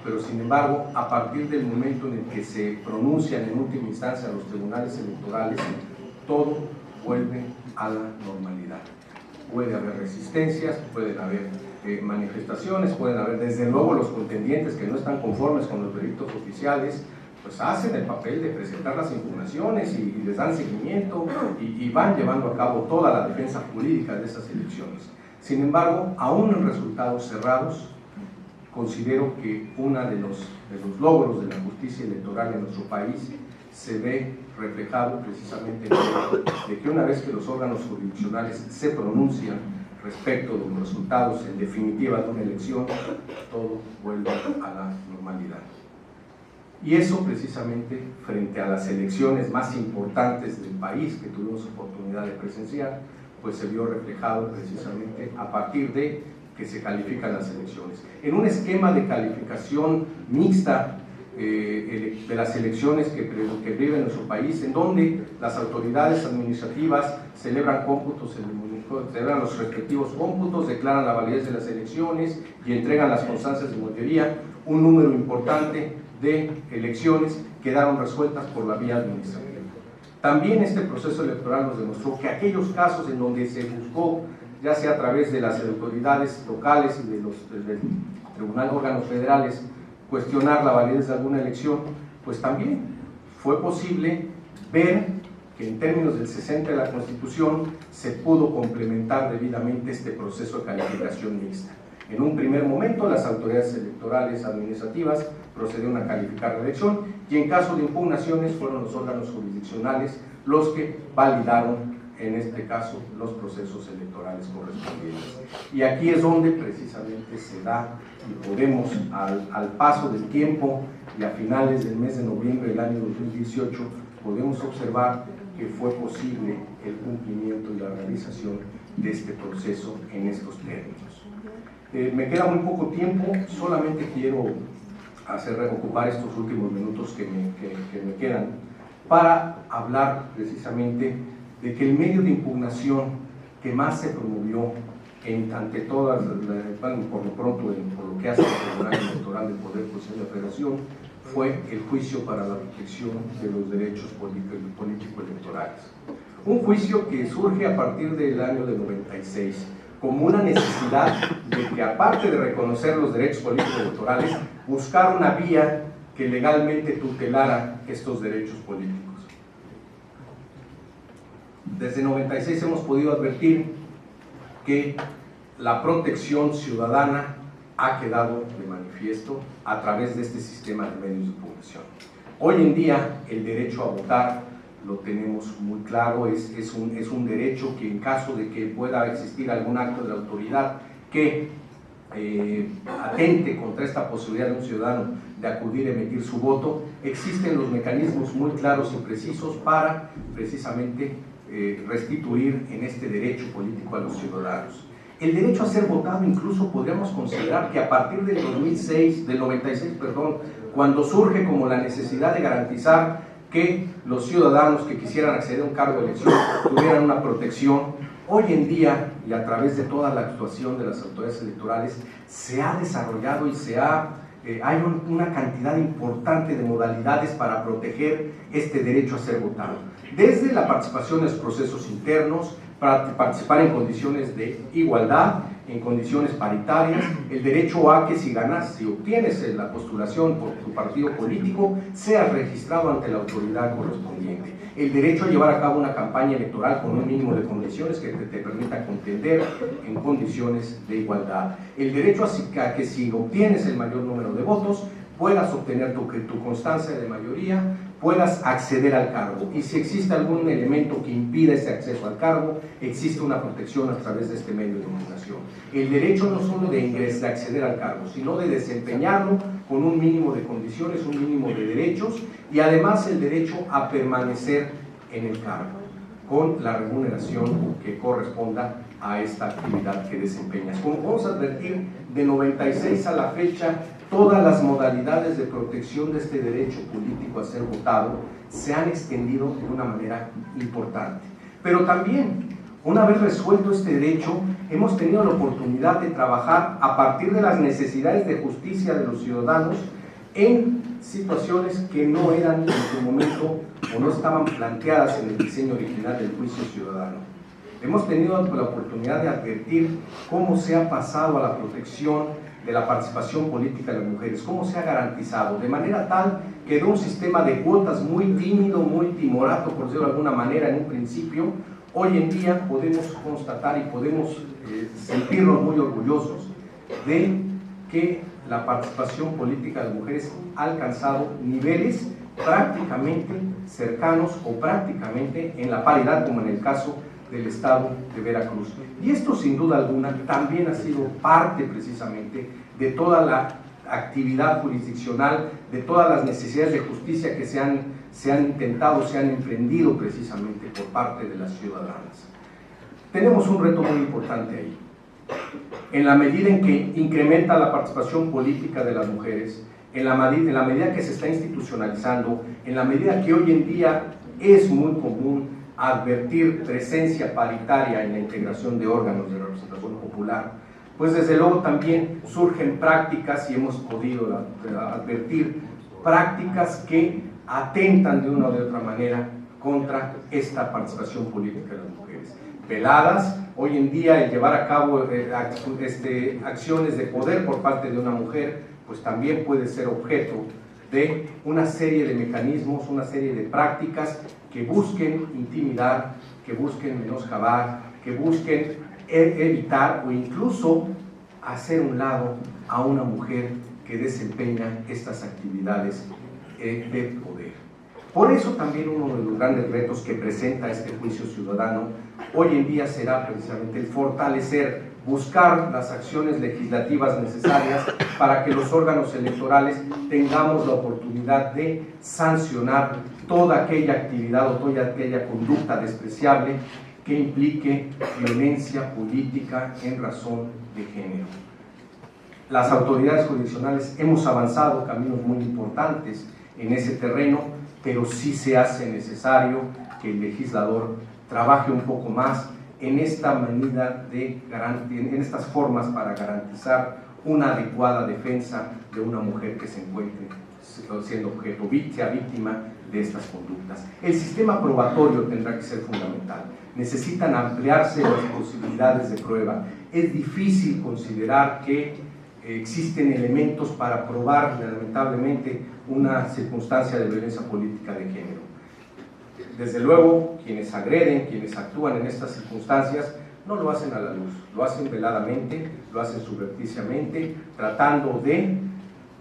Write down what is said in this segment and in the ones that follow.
pero sin embargo, a partir del momento en el que se pronuncian en última instancia los tribunales electorales, todo vuelve a la normalidad. Puede haber resistencias, pueden haber manifestaciones, pueden haber desde luego los contendientes que no están conformes con los veredictos oficiales, pues hacen el papel de presentar las impugnaciones y les dan seguimiento y van llevando a cabo toda la defensa jurídica de esas elecciones. Sin embargo, aún en resultados cerrados, considero que uno de los logros de la justicia electoral en nuestro país se ve reflejado precisamente en el hecho de que una vez que los órganos jurisdiccionales se pronuncian respecto de los resultados en definitiva de una elección, todo vuelve a la normalidad. Y eso precisamente frente a las elecciones más importantes del país que tuvimos oportunidad de presenciar, pues se vio reflejado precisamente a partir de que se califican las elecciones. En un esquema de calificación mixta de las elecciones que vive nuestro país, en donde las autoridades administrativas celebran cómputos, celebran los respectivos cómputos, declaran la validez de las elecciones y entregan las constancias de mayoría, un número importante de elecciones quedaron resueltas por la vía administrativa. También este proceso electoral nos demostró que aquellos casos en donde se buscó, ya sea a través de las autoridades locales y del Tribunal de Órganos Federales, cuestionar la validez de alguna elección, pues también fue posible ver que en términos del 60 de la Constitución se pudo complementar debidamente este proceso de calificación mixta. En un primer momento, las autoridades electorales administrativas procedieron a calificar la elección y en caso de impugnaciones fueron los órganos jurisdiccionales los que validaron, en este caso, los procesos electorales correspondientes. Y aquí es donde precisamente se da y podemos, al paso del tiempo y a finales del mes de noviembre del año 2018, podemos observar que fue posible el cumplimiento y la realización de este proceso en estos términos. Me queda muy poco tiempo, solamente quiero ocupar estos últimos minutos que me quedan para hablar precisamente de que el medio de impugnación que más se promovió ante todas, por lo pronto, por lo que hace el Tribunal Electoral del Poder Judicial de la Federación, fue el juicio para la protección de los derechos político-electorales. Un juicio que surge a partir del año de 96, como una necesidad de que, aparte de reconocer los derechos políticos electorales, buscar una vía que legalmente tutelara estos derechos políticos. Desde 96 hemos podido advertir que la protección ciudadana ha quedado de manifiesto a través de este sistema de medios de impugnación. Hoy en día el derecho a votar lo tenemos muy claro, es un derecho que en caso de que pueda existir algún acto de la autoridad que atente contra esta posibilidad de un ciudadano de acudir a emitir su voto, existen los mecanismos muy claros y precisos para precisamente restituir en este derecho político a los ciudadanos. El derecho a ser votado incluso podríamos considerar que a partir del 96, cuando surge como la necesidad de garantizar que los ciudadanos que quisieran acceder a un cargo de elección tuvieran una protección, hoy en día y a través de toda la actuación de las autoridades electorales se ha desarrollado y hay una cantidad importante de modalidades para proteger este derecho a ser votado. Desde la participación en los procesos internos, para participar en condiciones de igualdad, en condiciones paritarias, el derecho a que si obtienes la postulación por tu partido político, seas registrado ante la autoridad correspondiente. El derecho a llevar a cabo una campaña electoral con un mínimo de condiciones que te permita contender en condiciones de igualdad. El derecho a que si obtienes el mayor número de votos, puedas obtener tu constancia de mayoría, puedas acceder al cargo. Y si existe algún elemento que impida ese acceso al cargo, existe una protección a través de este medio de impugnación. El derecho no solo de acceder al cargo, sino de desempeñarlo con un mínimo de condiciones, un mínimo de derechos, y además el derecho a permanecer en el cargo, con la remuneración que corresponda a esta actividad que desempeñas. Como vamos a advertir, de 96 a la fecha, todas las modalidades de protección de este derecho político a ser votado se han extendido de una manera importante. Pero también Una vez resuelto este derecho, hemos tenido la oportunidad de trabajar a partir de las necesidades de justicia de los ciudadanos en situaciones que no eran en su momento o no estaban planteadas en el diseño original del juicio ciudadano. Hemos tenido la oportunidad de advertir cómo se ha pasado a la protección de la participación política de las mujeres, cómo se ha garantizado, de manera tal que de un sistema de cuotas muy tímido, muy timorato, por decirlo de alguna manera, en un principio, hoy en día podemos constatar y podemos sentirnos muy orgullosos de que la participación política de las mujeres ha alcanzado niveles prácticamente cercanos o prácticamente en la paridad, como en el caso del estado de Veracruz. Y esto sin duda alguna también ha sido parte precisamente de toda la actividad jurisdiccional, de todas las necesidades de justicia que se han intentado, se han emprendido precisamente por parte de las ciudadanas. Tenemos un reto muy importante ahí. En la medida en que incrementa la participación política de las mujeres, en la medida que se está institucionalizando, en la medida que hoy en día es muy común advertir presencia paritaria en la integración de órganos de representación popular, pues desde luego también surgen prácticas, y hemos podido advertir prácticas que atentan de una u otra manera contra esta participación política de las mujeres. Veladas, hoy en día el llevar a cabo acciones de poder por parte de una mujer, pues también puede ser objeto de una serie de mecanismos, una serie de prácticas que busquen intimidar, que busquen menoscabar, que busquen evitar o incluso hacer un lado a una mujer que desempeña estas actividades de poder. Por eso también uno de los grandes retos que presenta este juicio ciudadano hoy en día será precisamente el fortalecer, buscar las acciones legislativas necesarias para que los órganos electorales tengamos la oportunidad de sancionar toda aquella actividad o toda aquella conducta despreciable que implique violencia política en razón de género. Las autoridades jurisdiccionales hemos avanzado caminos muy importantes en ese terreno, pero sí se hace necesario que el legislador trabaje un poco más en esta medida en estas formas para garantizar una adecuada defensa de una mujer que se encuentre siendo objeto, sea víctima de estas conductas. El sistema probatorio tendrá que ser fundamental. Necesitan ampliarse las posibilidades de prueba. Es difícil considerar que existen elementos para probar, lamentablemente, una circunstancia de violencia política de género. Desde luego, quienes agreden, quienes actúan en estas circunstancias, no lo hacen a la luz, lo hacen veladamente, lo hacen subrepticiamente, tratando de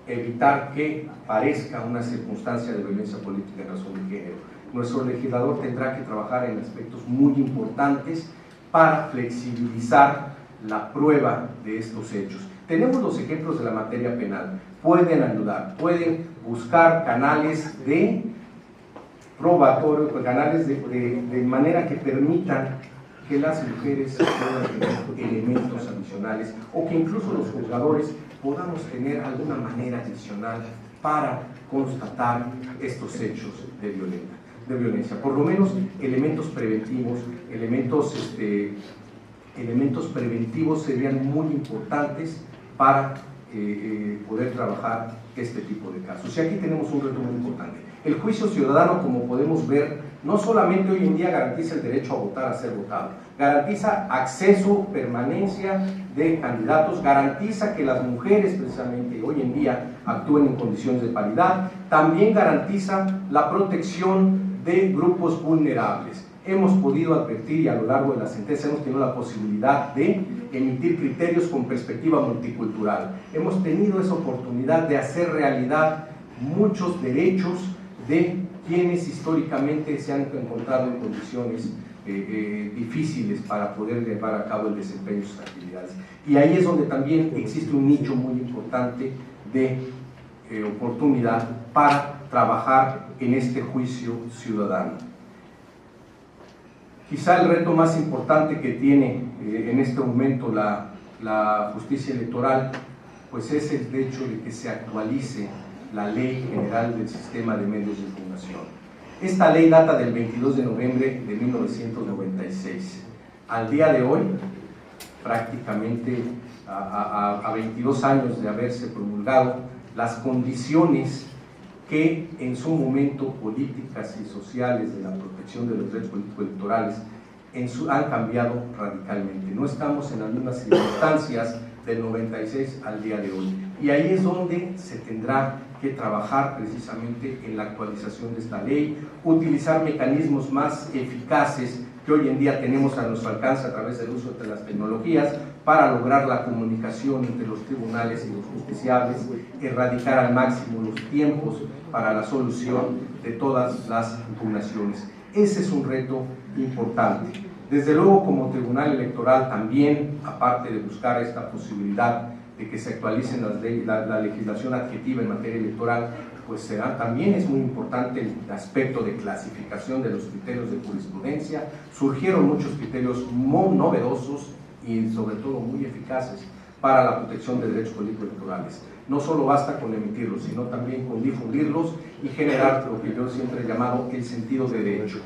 evitar que parezca una circunstancia de violencia política en razón de género. Nuestro legislador tendrá que trabajar en aspectos muy importantes para flexibilizar la prueba de estos hechos. Tenemos los ejemplos de la materia penal, pueden ayudar, pueden buscar canales de probatorio, canales de manera que permitan que las mujeres puedan tener elementos adicionales o que incluso los juzgadores podamos tener alguna manera adicional para constatar estos hechos de violencia. Por lo menos elementos preventivos, elementos preventivos serían muy importantes para poder trabajar este tipo de casos. Y aquí tenemos un reto muy importante. El juicio ciudadano, como podemos ver, no solamente hoy en día garantiza el derecho a votar, a ser votado, garantiza acceso, permanencia de candidatos, garantiza que las mujeres precisamente hoy en día actúen en condiciones de paridad, también garantiza la protección de grupos vulnerables. Hemos podido advertir y a lo largo de la sentencia hemos tenido la posibilidad de emitir criterios con perspectiva multicultural. Hemos tenido esa oportunidad de hacer realidad muchos derechos de quienes históricamente se han encontrado en condiciones difíciles para poder llevar a cabo el desempeño de sus actividades. Y ahí es donde también existe un nicho muy importante de oportunidad para trabajar en este juicio ciudadano. Quizá el reto más importante que tiene en este momento la justicia electoral, pues es el hecho de que se actualice la Ley General del Sistema de Medios de Información. Esta ley data del 22 de noviembre de 1996. Al día de hoy, prácticamente a 22 años de haberse promulgado, las condiciones que en su momento políticas y sociales de la protección de los derechos políticos electorales han cambiado radicalmente. No estamos en las mismas circunstancias del 96 al día de hoy. Y ahí es donde se tendrá que trabajar precisamente en la actualización de esta ley, utilizar mecanismos más eficaces que hoy en día tenemos a nuestro alcance a través del uso de las tecnologías para lograr la comunicación entre los tribunales y los justiciables, erradicar al máximo los tiempos para la solución de todas las impugnaciones. Ese es un reto importante. Desde luego, como Tribunal Electoral también, aparte de buscar esta posibilidad de que se actualicen las leyes, la legislación adjetiva en materia electoral, pues también es muy importante el aspecto de clasificación de los criterios de jurisprudencia. Surgieron muchos criterios muy novedosos y sobre todo muy eficaces para la protección de derechos políticos electorales. No solo basta con emitirlos, sino también con difundirlos y generar lo que yo siempre he llamado el sentido de derecho.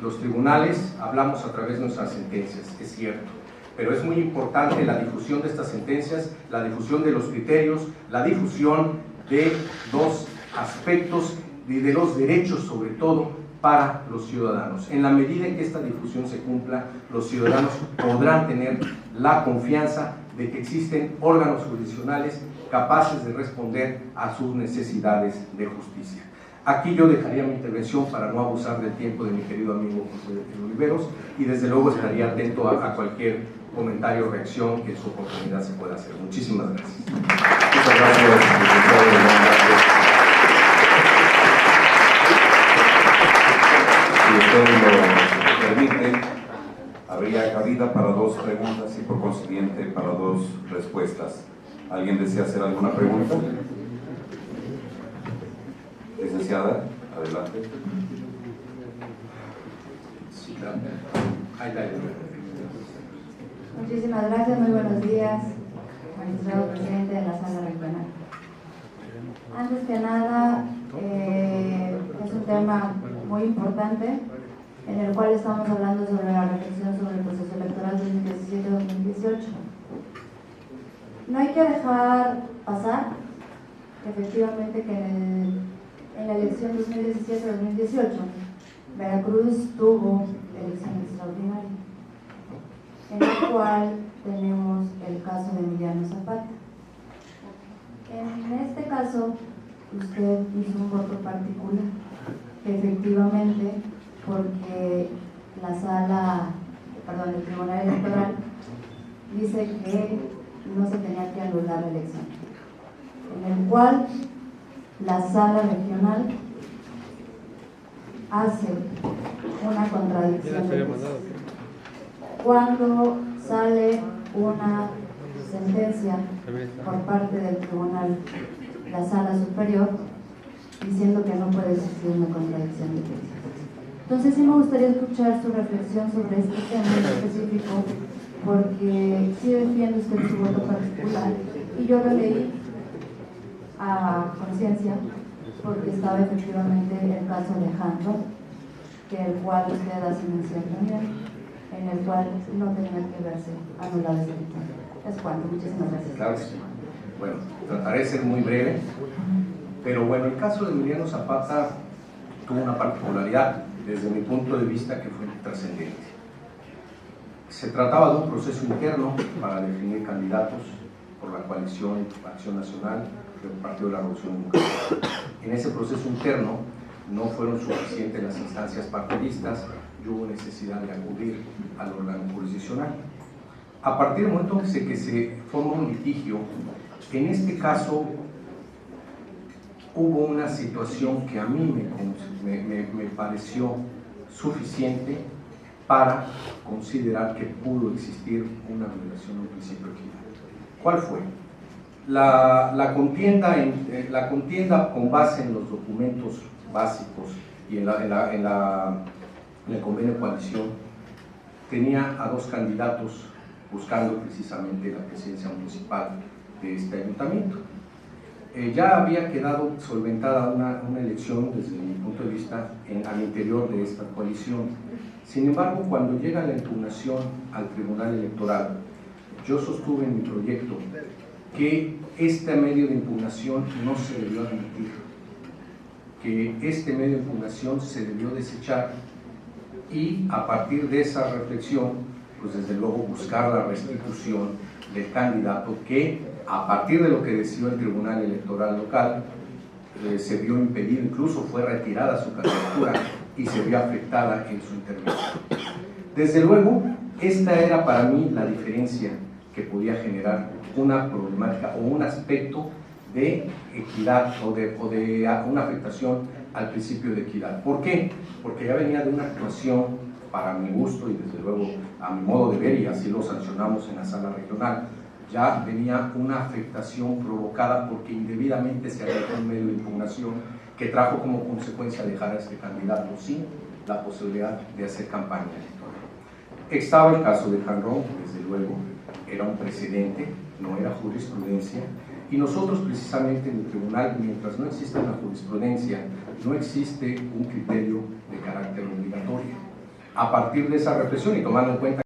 Los tribunales hablamos a través de nuestras sentencias, es cierto, pero es muy importante la difusión de estas sentencias, la difusión de los criterios, la difusión de dos aspectos y de los derechos, sobre todo para los ciudadanos. En la medida en que esta difusión se cumpla, los ciudadanos podrán tener la confianza de que existen órganos jurisdiccionales capaces de responder a sus necesidades de justicia. Aquí yo dejaría mi intervención para no abusar del tiempo de mi querido amigo José Oliveros y desde luego estaría atento a cualquier comentario o reacción que en su oportunidad se pueda hacer. Muchísimas gracias. Muchas gracias, licenciado. Si usted lo permite, habría cabida para 2 preguntas y por consiguiente para 2 respuestas. ¿Alguien desea hacer alguna pregunta? Licenciada, adelante. Sí, claro. Muchísimas gracias, muy buenos días, magistrado presidente de la Sala Regional. Antes que nada, es un tema muy importante en el cual estamos hablando sobre la reflexión sobre el proceso electoral 2017-2018. No hay que dejar pasar, efectivamente, que en la elección 2017-2018, Veracruz tuvo elección extraordinaria, en la cual tenemos el caso de Emiliano Zapata. En este caso, usted hizo un voto particular, efectivamente, porque el Tribunal Electoral dice que no se tenía que anular la elección, en el cual la Sala Regional hace una contradicción de leyes. Cuando sale una sentencia por parte del tribunal, la Sala Superior, diciendo que no puede existir una contradicción de leyes. Entonces sí me gustaría escuchar su reflexión sobre este tema en específico, porque sí defiende usted su voto particular, y yo lo leí a conciencia, porque estaba efectivamente el caso Alejandro, el cual usted hace mención también, en el cual no tenía que verse anulada esta elección. Es cuanto, muchísimas gracias. Claro que sí. Bueno, trataré de ser muy breve, pero bueno, el caso de Emiliano Zapata tuvo una particularidad desde mi punto de vista que fue trascendente. Se trataba de un proceso interno para definir candidatos por la coalición Acción Nacional del Partido de la Revolución Democrática. En ese proceso interno no fueron suficientes las instancias partidistas y hubo necesidad de acudir al órgano jurisdiccional. A partir del momento en que se forma un litigio, en este caso hubo una situación que a mí me pareció suficiente para considerar que pudo existir una violación a un principio equitativo. ¿Cuál fue? La contienda con base en los documentos básicos y en el convenio de coalición tenía a 2 candidatos buscando precisamente la presidencia municipal de este ayuntamiento. Ya había quedado solventada una elección desde mi punto de vista al interior de esta coalición. Sin embargo, cuando llega la impugnación al Tribunal Electoral, yo sostuve en mi proyecto que este medio de impugnación no se debió admitir, que este medio de impugnación se debió desechar y a partir de esa reflexión, pues desde luego buscar la restitución del candidato que a partir de lo que decidió el Tribunal Electoral local se vio impedido, incluso fue retirada su candidatura y se vio afectada en su intervención. Desde luego, esta era para mí la diferencia que podía generar una problemática o un aspecto de equidad o de una afectación al principio de equidad. ¿Por qué? Porque ya venía de una actuación, para mi gusto y desde luego a mi modo de ver, y así lo sancionamos en la sala regional, ya venía una afectación provocada porque indebidamente se había hecho un medio de impugnación que trajo como consecuencia dejar a este candidato sin la posibilidad de hacer campaña electoral. Estaba el caso de Hanron, que desde luego era un precedente, no era jurisprudencia, y nosotros precisamente en el tribunal, mientras no exista una jurisprudencia, no existe un criterio de carácter obligatorio. A partir de esa reflexión y tomando en cuenta